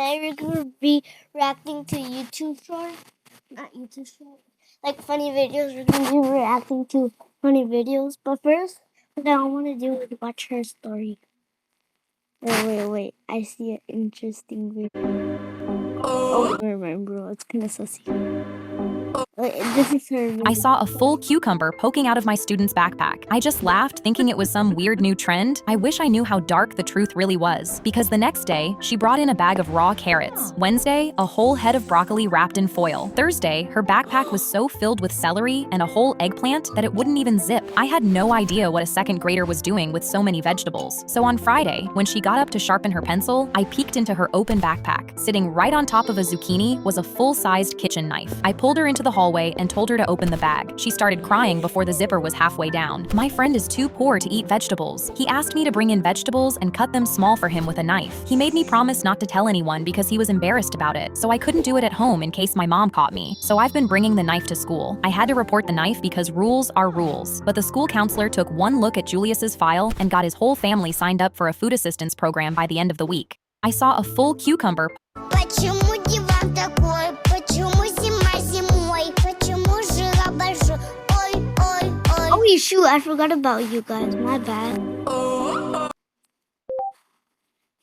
We're gonna be reacting to YouTube short, not YouTube short, like funny videos. We're gonna be reacting to funny videos. But first, what I want to do is watch her story. Wait. I see an interesting video. Oh, never mind, bro. It's kind of sussy. This is her video. I saw a full cucumber poking out of my student's backpack. I just laughed, thinking it was some weird new trend. I wish I knew how dark the truth really was, because the next day, she brought in a bag of raw carrots. Wednesday, a whole head of broccoli wrapped in foil. Thursday, her backpack was so filled with celery and a whole eggplant that it wouldn't even zip. I had no idea what a second grader was doing with so many vegetables. So on Friday, when she got up to sharpen her pencil, I peeked into her open backpack. Sitting right on top of a zucchini was a full-sized kitchen knife. I pulled her into the hallway and told her to open the bag. She started crying before the zipper was halfway down. My friend is too poor to eat vegetables. He asked me to bring in vegetables and cut them small for him with a knife. He made me promise not to tell anyone because he was embarrassed about it, so I couldn't do it at home in case my mom caught me. So I've been bringing the knife to school. I had to report the knife because rules are rules. But the school counselor took one look at Julius's file and got his whole family signed up for a food assistance program by the end of the week. I saw a full cucumber. Почему диван такой? Почему зима зимой? Почему жила большой? Ой. Oh, shoot, I forgot about you guys. My bad.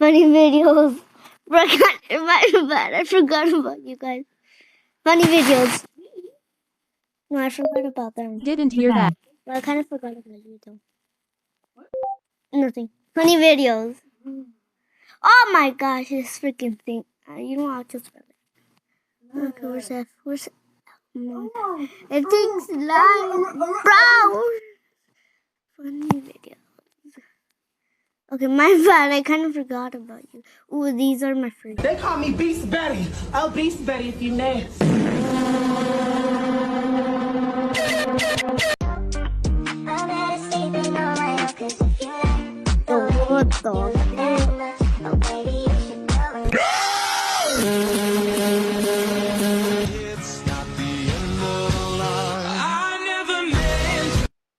Funny videos. My bad. I forgot about you guys. Funny videos. No, I forgot about them. Didn't hear that. But I kind of forgot about you though. Nothing. Funny videos. Oh my gosh, this freaking thing. You don't have to spell it. Okay, where's F? Where's no. It takes long. Bro! Funny videos. Okay, my bad. I kind of forgot about you. Ooh, these are my friends. They call me Beast Betty. Oh, Beast Betty if you nasty. Oh, what the?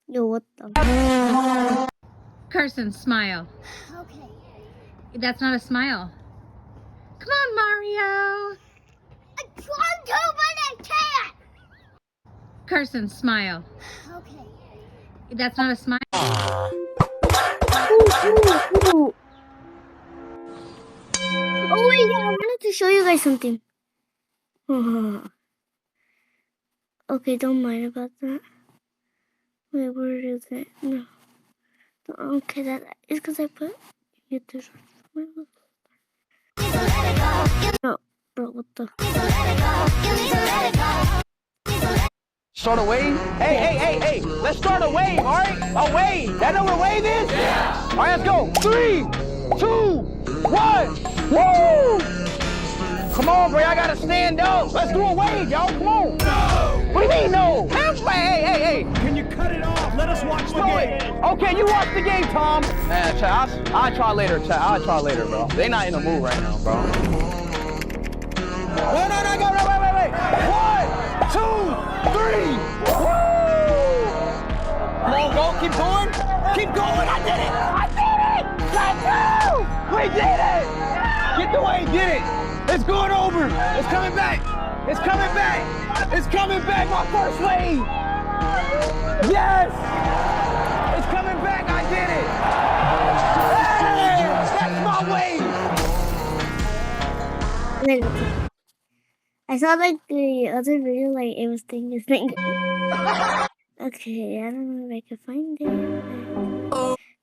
Yo, what the? Carson, smile. Okay. That's not a smile. Come on, Mario. I want to, but I can't. Carson, smile. Okay. That's not a smile. Ooh. Oh wait, I wanted to show you guys something. Okay, don't mind about that. Wait, where is it? No. Okay, that is because I put YouTube shorts. No, bro, what the? Start a wave? Hey, let's start a wave, all right? A wave. That know what a wave is? Yeah. All right, let's go. 3, 2, 1. Woo! Come on, bro, y'all gotta stand up. Let's do a wave, y'all, come on. No! What do you mean, no? Hey. Can you cut it off? Let us watch the game. Okay, you watch the game, Tom. Man, chat, I'll try later, chat. I'll try later, bro. They not in the mood right now, bro. No, go, wait. 1, 2, 3. Woo! Come on, go, keep going. I did it. Let's go. We did it. Get the way, did it. It's going over. It's coming back. My first wave. Yes. It's coming back. I did it. Hey, that's my wave. I saw like the other video, like it was doing this thing. Okay, I don't know if I can find it.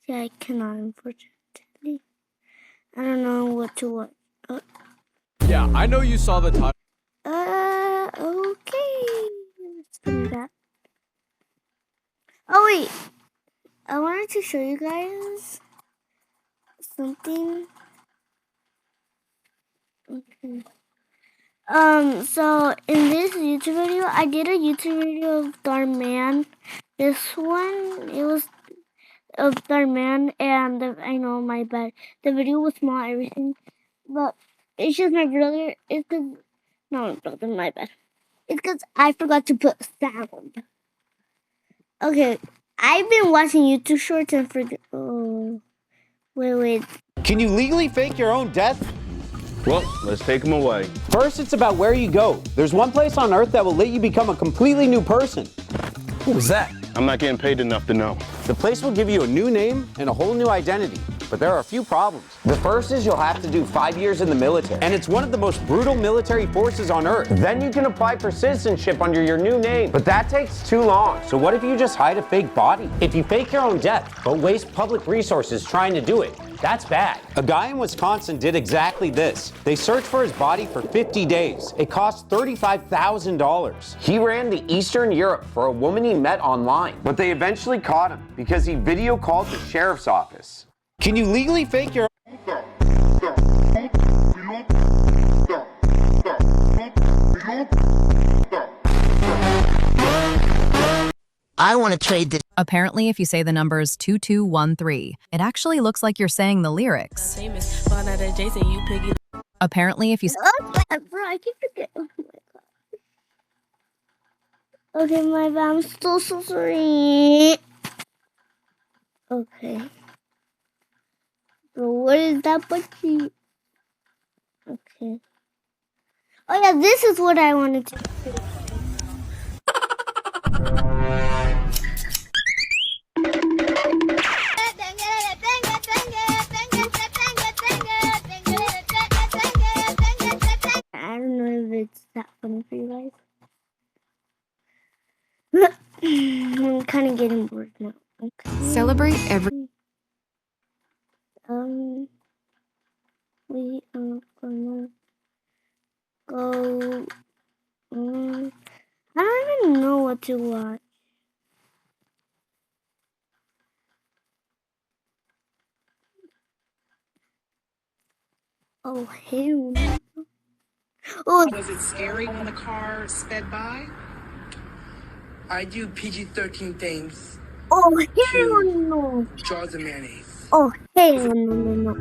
Yeah, I cannot, unfortunately. I don't know what to watch. Yeah, I know you saw the title. Okay. Let's do that. Oh, wait. I wanted to show you guys something. Okay. So in this YouTube video, I did a YouTube video of Darman. This one, it was of Darman, and I know, my bad. The video was small, everything, but it's just my brother. It's cause no, brother, my bad. It's cause I forgot to put sound. Okay, I've been watching YouTube shorts and forget. Oh, wait. Can you legally fake your own death? Well, let's take him away. First, it's about where you go. There's one place on Earth that will let you become a completely new person. What was that? I'm not getting paid enough to know. The place will give you a new name and a whole new identity. But there are a few problems. The first is you'll have to do 5 years in the military. And it's one of the most brutal military forces on Earth. Then you can apply for citizenship under your new name. But that takes too long. So what if you just hide a fake body? If you fake your own death, but waste public resources trying to do it, that's bad. A guy in Wisconsin did exactly this. They searched for his body for 50 days. It cost $35,000. He ran to Eastern Europe for a woman he met online. But they eventually caught him because he video called the sheriff's office. Can you legally fake your... I want to trade this. Apparently, if you say the numbers 2213, it actually looks like you're saying the lyrics. Apparently, if you... Bro, I keep forgetting. Oh my god. Okay, my bad. I'm so sorry. Okay. Bro, what is that button? Okay. Oh yeah, this is what I wanted to do. I don't know if it's that funny for you guys. I'm kind of getting bored now. Okay. Celebrate every... We are gonna go. I don't even know what to watch. Oh hell! Oh, Was it scary when the car sped by? I do PG-13 things. oh hell no! Jaws and mayonnaise. Oh hell no!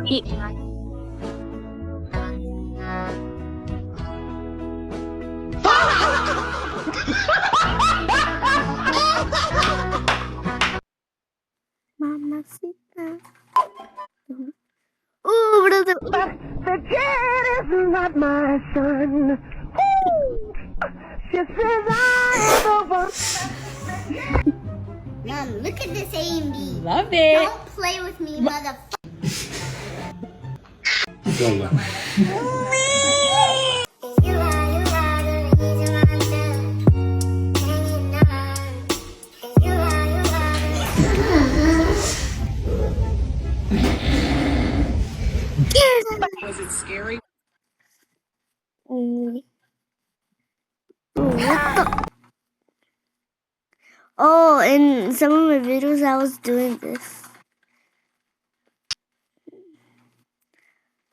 Mamacita. Oh, brother. The kid is not my son. She says I'm the one. Mom, look at this AMD. Love it. Don't play with me, motherfucker. Was it scary? Oh, in some of my videos, I was doing this.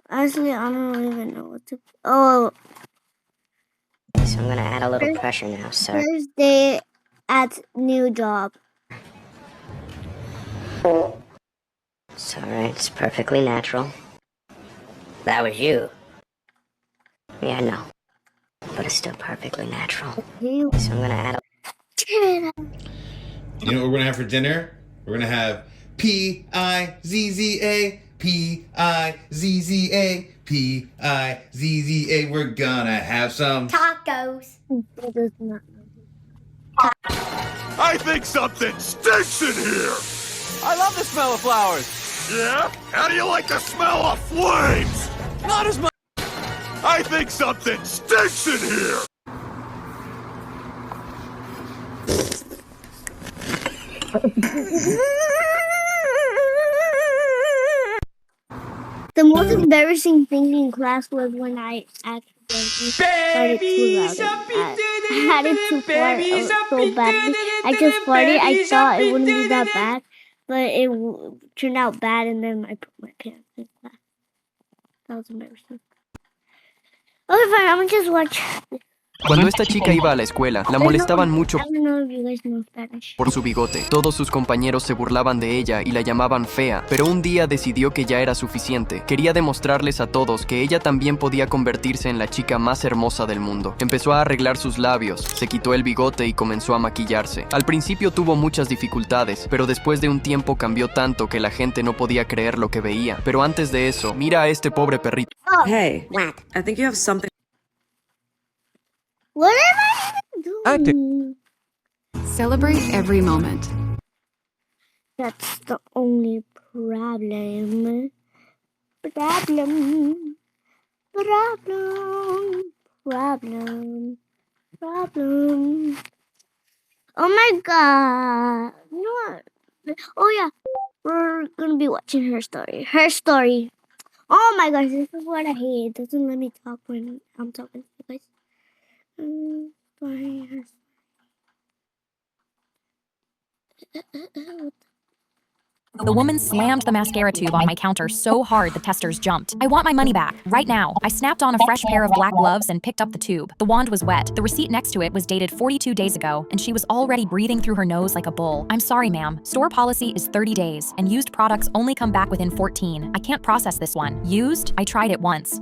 Actually, I don't even know what to. Oh, So I'm gonna add a little pressure now, sir. first day at new job. It's alright, it's perfectly natural. That was you. Yeah, I know. But it's still perfectly natural. Okay. So I'm gonna add a... You know what we're gonna have for dinner? We're gonna have P-I-Z-Z-A, P-I-Z-Z-A, P-I-Z-Z-A. We're gonna have some Tacos. I think something stinks in here! I love the smell of flowers. Yeah? How do you like the smell of flames? Not as much. I think something stinks in here! The most embarrassing thing in class was when I accidentally farted too loud. I had it too far so badly. I just farted. I thought it wouldn't be that bad, but it turned out bad, and then I put my pants in class. That was embarrassing. Okay, fine. I'm gonna just watch. Cuando esta chica iba a la escuela, la molestaban mucho I don't know if you guys know Spanish. por su bigote. Todos sus compañeros se burlaban de ella y la llamaban fea, pero un día decidió que ya era suficiente. Quería demostrarles a todos que ella también podía convertirse en la chica más hermosa del mundo. Empezó a arreglar sus labios, se quitó el bigote y comenzó a maquillarse. Al principio tuvo muchas dificultades, pero después de un tiempo cambió tanto que la gente no podía creer lo que veía. Pero antes de eso, mira a este pobre perrito. Hey, I think you have something. What am I doing? Celebrate every moment. That's the only problem. Problem. Oh my god. You know what? Oh yeah. We're gonna be watching Her Story. Her Story. Oh my gosh, this is what I hate. It doesn't let me talk when I'm talking to you guys. Story, Her Story. The woman slammed the mascara tube on my counter so hard the testers jumped. I want my money back, right now. I snapped on a fresh pair of black gloves and picked up the tube. The wand was wet. The receipt next to it was dated 42 days ago, and she was already breathing through her nose like a bull. I'm sorry, ma'am. Store policy is 30 days, and used products only come back within 14. I can't process this one. Used? I tried it once.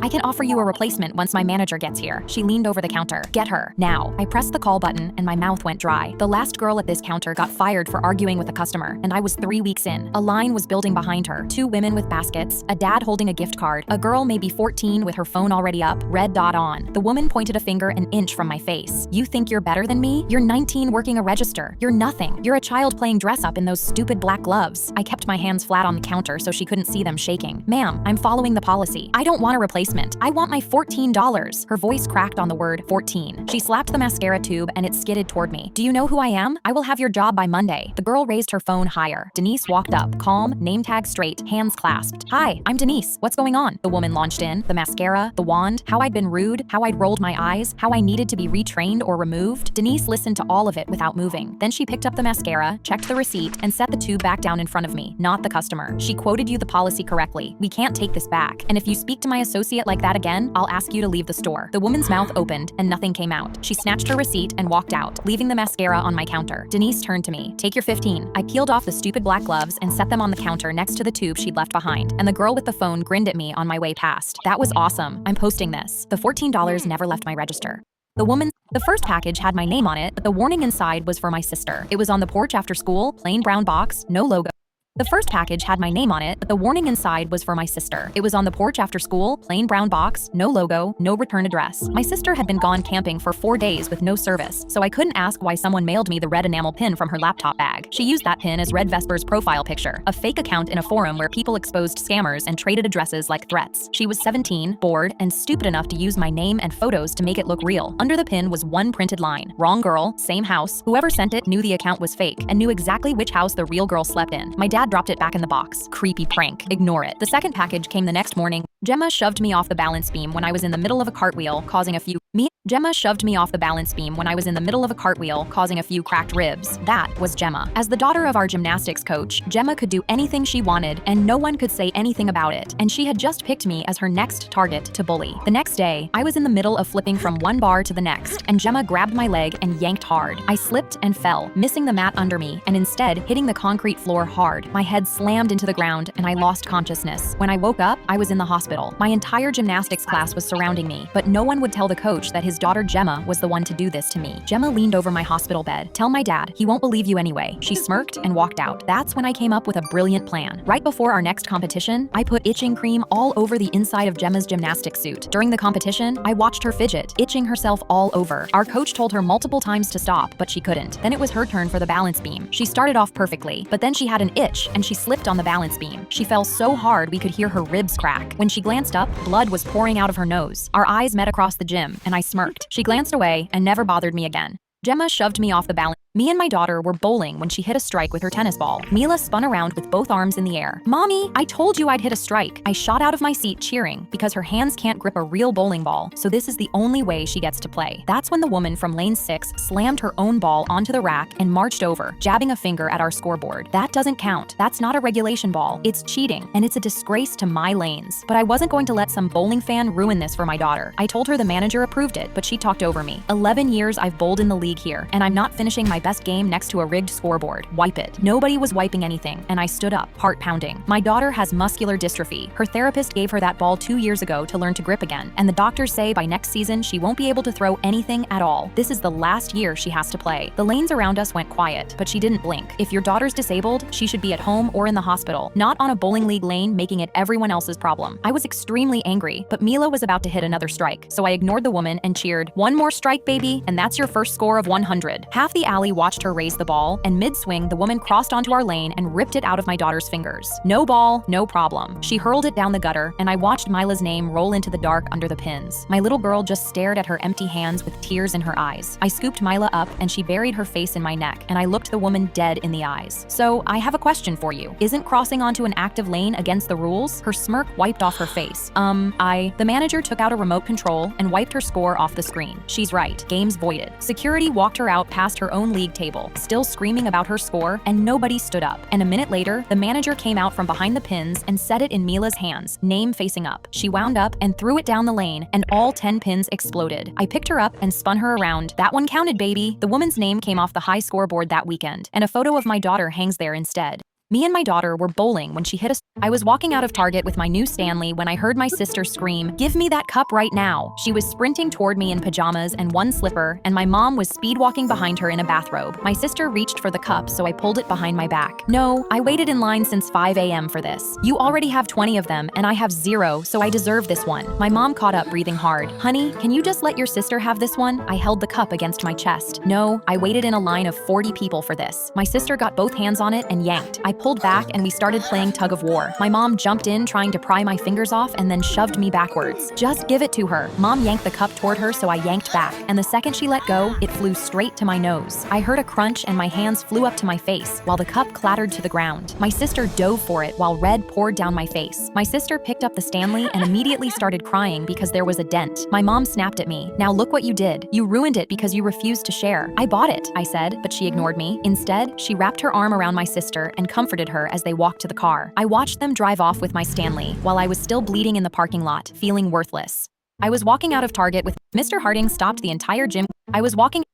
I can offer you a replacement once my manager gets here. She leaned over the counter. Get her, now. I pressed the call button, and my mouth went dry. The last girl at this counter got fired for arguing with a customer, and I was 3 weeks in. A line was building behind her. 2 women with baskets, a dad holding a gift card, a girl maybe 14 with her phone already up, red dot on. The woman pointed a finger an inch from my face. You think you're better than me? You're 19 working a register. You're nothing. You're a child playing dress up in those stupid black gloves. I kept my hands flat on the counter so she couldn't see them shaking. Ma'am, I'm following the policy. I don't want a replacement. I want my $14. Her voice cracked on the word 14. She slapped the mascara tube and it skidded toward me. Do you know who I am? I will have your job by Monday. The girl raised her phone higher. Denise walked up, calm, name tag straight, hands clasped. Hi, I'm Denise. What's going on? The woman launched in. The mascara, the wand, how I'd been rude, how I'd rolled my eyes, how I needed to be retrained or removed. Denise listened to all of it without moving. Then she picked up the mascara, checked the receipt, and set the tube back down in front of me, not the customer. She quoted you the policy correctly. We can't take this back. And if you speak to my associate like that again, I'll ask you to leave the store. The woman's mouth opened and nothing came out. She snatched her receipt and walked out, leaving the mascara on my counter. Denise turned to me. Take your 15. I peeled off the stupid black gloves and set them on the counter next to the tube she'd left behind, and the girl with the phone grinned at me on my way past. That was awesome. I'm posting this. The $14 never left my register. The first package had my name on it, but the warning inside was for my sister. It was on the porch after school, plain brown box, no logo. The first package had my name on it, but the warning inside was for my sister. It was on the porch after school, plain brown box, no logo, no return address. My sister had been gone camping for 4 days with no service, so I couldn't ask why someone mailed me the red enamel pin from her laptop bag. She used that pin as Red Vesper's profile picture, a fake account in a forum where people exposed scammers and traded addresses like threats. She was 17, bored, and stupid enough to use my name and photos to make it look real. Under the pin was one printed line. Wrong girl, same house. Whoever sent it knew the account was fake and knew exactly which house the real girl slept in. My dad dropped it back in the box. Creepy prank. Ignore it. The second package came the next morning. Gemma shoved me off the balance beam when I was in the middle of a cartwheel, causing a few Gemma shoved me off the balance beam when I was in the middle of a cartwheel, causing a few cracked ribs. That was Gemma. As the daughter of our gymnastics coach, Gemma could do anything she wanted, and no one could say anything about it. And she had just picked me as her next target to bully. The next day, I was in the middle of flipping from one bar to the next, and Gemma grabbed my leg and yanked hard. I slipped and fell, missing the mat under me, and instead hitting the concrete floor hard. My head slammed into the ground, and I lost consciousness. When I woke up, I was in the hospital. My entire gymnastics class was surrounding me, but no one would tell the coach that his daughter Gemma was the one to do this to me. Gemma leaned over my hospital bed. Tell my dad, he won't believe you anyway. She smirked and walked out. That's when I came up with a brilliant plan. Right before our next competition, I put itching cream all over the inside of Gemma's gymnastics suit. During the competition, I watched her fidget, itching herself all over. Our coach told her multiple times to stop, but she couldn't. Then it was her turn for the balance beam. She started off perfectly, but then she had an itch and she slipped on the balance beam. She fell so hard we could hear her ribs crack. When she glanced up, blood was pouring out of her nose. Our eyes met across the gym, and I smirked. She glanced away and never bothered me again. Gemma shoved me off the balance. Me and my daughter were bowling when she hit a strike with her tennis ball. Mila spun around with both arms in the air. Mommy, I told you I'd hit a strike. I shot out of my seat cheering because her hands can't grip a real bowling ball, so this is the only way she gets to play. That's when the woman from lane 6 slammed her own ball onto the rack and marched over, jabbing a finger at our scoreboard. That doesn't count. That's not a regulation ball. It's cheating, and it's a disgrace to my lanes. But I wasn't going to let some bowling fan ruin this for my daughter. I told her the manager approved it, but she talked over me. 11 years I've bowled in the league here, and I'm not finishing my best game next to a rigged scoreboard. Wipe it. Nobody was wiping anything, and I stood up, heart pounding. My daughter has muscular dystrophy. Her therapist gave her that ball 2 years ago to learn to grip again, and the doctors say by next season she won't be able to throw anything at all. This is the last year she has to play. The lanes around us went quiet, but she didn't blink. If your daughter's disabled, she should be at home or in the hospital, not on a bowling league lane making it everyone else's problem. I was extremely angry, but Mila was about to hit another strike, so I ignored the woman and cheered, "One more strike, baby, and that's your first score of 100. Half the alley watched her raise the ball, and mid-swing, the woman crossed onto our lane and ripped it out of my daughter's fingers. No ball, no problem. She hurled it down the gutter, and I watched Mila's name roll into the dark under the pins. My little girl just stared at her empty hands with tears in her eyes. I scooped Mila up, and she buried her face in my neck, and I looked the woman dead in the eyes. So, I have a question for you. Isn't crossing onto an active lane against the rules? Her smirk wiped off her face. The manager took out a remote control and wiped her score off the screen. She's right. Game's voided. Security walked her out past her own league table, still screaming about her score, and nobody stood up. And a minute later, the manager came out from behind the pins and set it in Mila's hands, name facing up. She wound up and threw it down the lane, and all 10 pins exploded. I picked her up and spun her around. That one counted, baby. The woman's name came off the high scoreboard that weekend, and a photo of my daughter hangs there instead. Me and my daughter were bowling when she hit us. I was walking out of Target with my new Stanley when I heard my sister scream, "Give me that cup right now." She was sprinting toward me in pajamas and one slipper, and my mom was speed walking behind her in a bathrobe. My sister reached for the cup, so I pulled it behind my back. "No, I waited in line since 5 a.m. for this. You already have 20 of them, and I have 0, so I deserve this one." My mom caught up, breathing hard. "Honey, can you just let your sister have this one?" I held the cup against my chest. "No, I waited in a line of 40 people for this." My sister got both hands on it and yanked. I pulled back and we started playing tug of war. My mom jumped in trying to pry my fingers off and then shoved me backwards. "Just give it to her." Mom yanked the cup toward her, so I yanked back, and the second she let go, it flew straight to my nose. I heard a crunch and my hands flew up to my face while the cup clattered to the ground. My sister dove for it while red poured down my face. My sister picked up the Stanley and immediately started crying because there was a dent. My mom snapped at me. "Now look what you did. You ruined it because you refused to share." "I bought it," I said, but she ignored me. Instead, she wrapped her arm around my sister and comforted her as they walked to the car. I watched them drive off with my Stanley while I was still bleeding in the parking lot, feeling worthless. I was walking out of Target with Mr. Harding stopped the entire gym. I was walking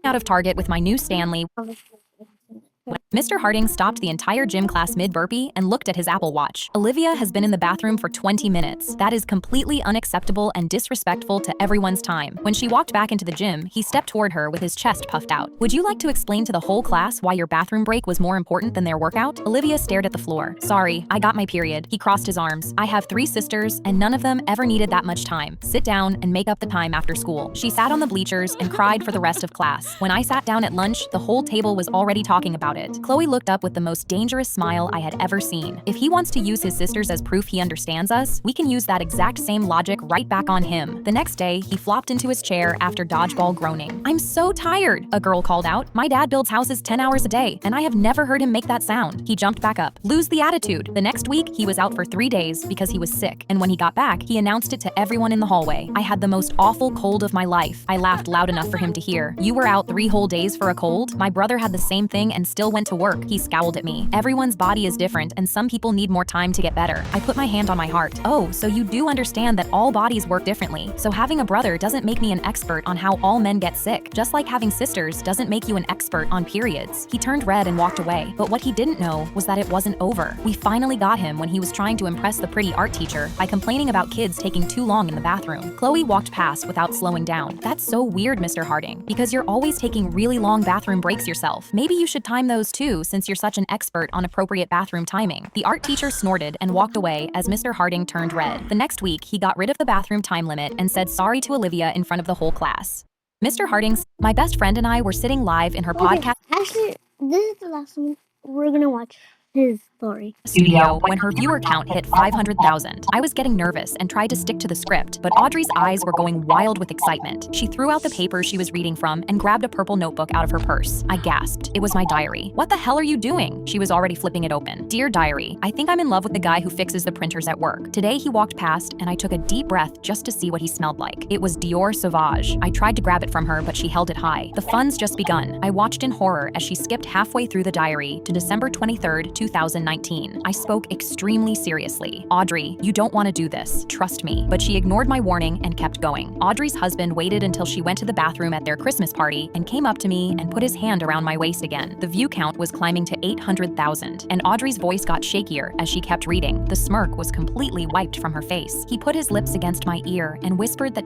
out of Target with my new Stanley. Mr. Harding stopped the entire gym class mid-burpee and looked at his Apple Watch. "Olivia has been in the bathroom for 20 minutes. That is completely unacceptable and disrespectful to everyone's time." When she walked back into the gym, he stepped toward her with his chest puffed out. "Would you like to explain to the whole class why your bathroom break was more important than their workout?" Olivia stared at the floor. "Sorry, I got my period." He crossed his arms. "I have 3 sisters, and none of them ever needed that much time. Sit down and make up the time after school." She sat on the bleachers and cried for the rest of class. When I sat down at lunch, the whole table was already talking about it. Chloe looked up with the most dangerous smile I had ever seen. If he wants to use his sisters as proof he understands us, we can use that exact same logic right back on him. The next day, he flopped into his chair after dodgeball groaning. "I'm so tired," a girl called out. "My dad builds houses 10 hours a day, and I have never heard him make that sound." He jumped back up. "Lose the attitude." The next week, he was out for 3 days because he was sick, and when he got back, he announced it to everyone in the hallway. "I had the most awful cold of my life." I laughed loud enough for him to hear. "You were out 3 whole days for a cold? My brother had the same thing and still went to work." He scowled at me. "Everyone's body is different, and some people need more time to get better." I put my hand on my heart. "Oh, so you do understand that all bodies work differently. So having a brother doesn't make me an expert on how all men get sick, just like having sisters doesn't make you an expert on periods." He turned red and walked away, but what he didn't know was that it wasn't over. We finally got him when he was trying to impress the pretty art teacher by complaining about kids taking too long in the bathroom. Chloe walked past without slowing down. "That's so weird, Mr. Harding, because you're always taking really long bathroom breaks yourself. Maybe you should time those too, since you're such an expert on appropriate bathroom timing." The art teacher snorted and walked away as Mr. Harding turned red. The next week, he got rid of the bathroom time limit and said sorry to Olivia in front of the whole class. Mr. Harding's, my best friend and I were sitting live in her podcast. Actually, this is the last one. We're gonna watch his story. Studio when her viewer count hit 500,000. I was getting nervous and tried to stick to the script, but Audrey's eyes were going wild with excitement. She threw out the paper she was reading from and grabbed a purple notebook out of her purse. I gasped. It was my diary. What the hell are you doing? She was already flipping it open. Dear diary, I think I'm in love with the guy who fixes the printers at work. Today he walked past and I took a deep breath just to see what he smelled like. It was Dior Sauvage. I tried to grab it from her, but she held it high. The fun's just begun. I watched in horror as she skipped halfway through the diary to December 23rd, 2019. I spoke extremely seriously. Audrey, you don't want to do this. Trust me. But she ignored my warning and kept going. Audrey's husband waited until she went to the bathroom at their Christmas party and came up to me and put his hand around my waist again. The view count was climbing to 800,000, and Audrey's voice got shakier as she kept reading. The smirk was completely wiped from her face. He put his lips against my ear and whispered that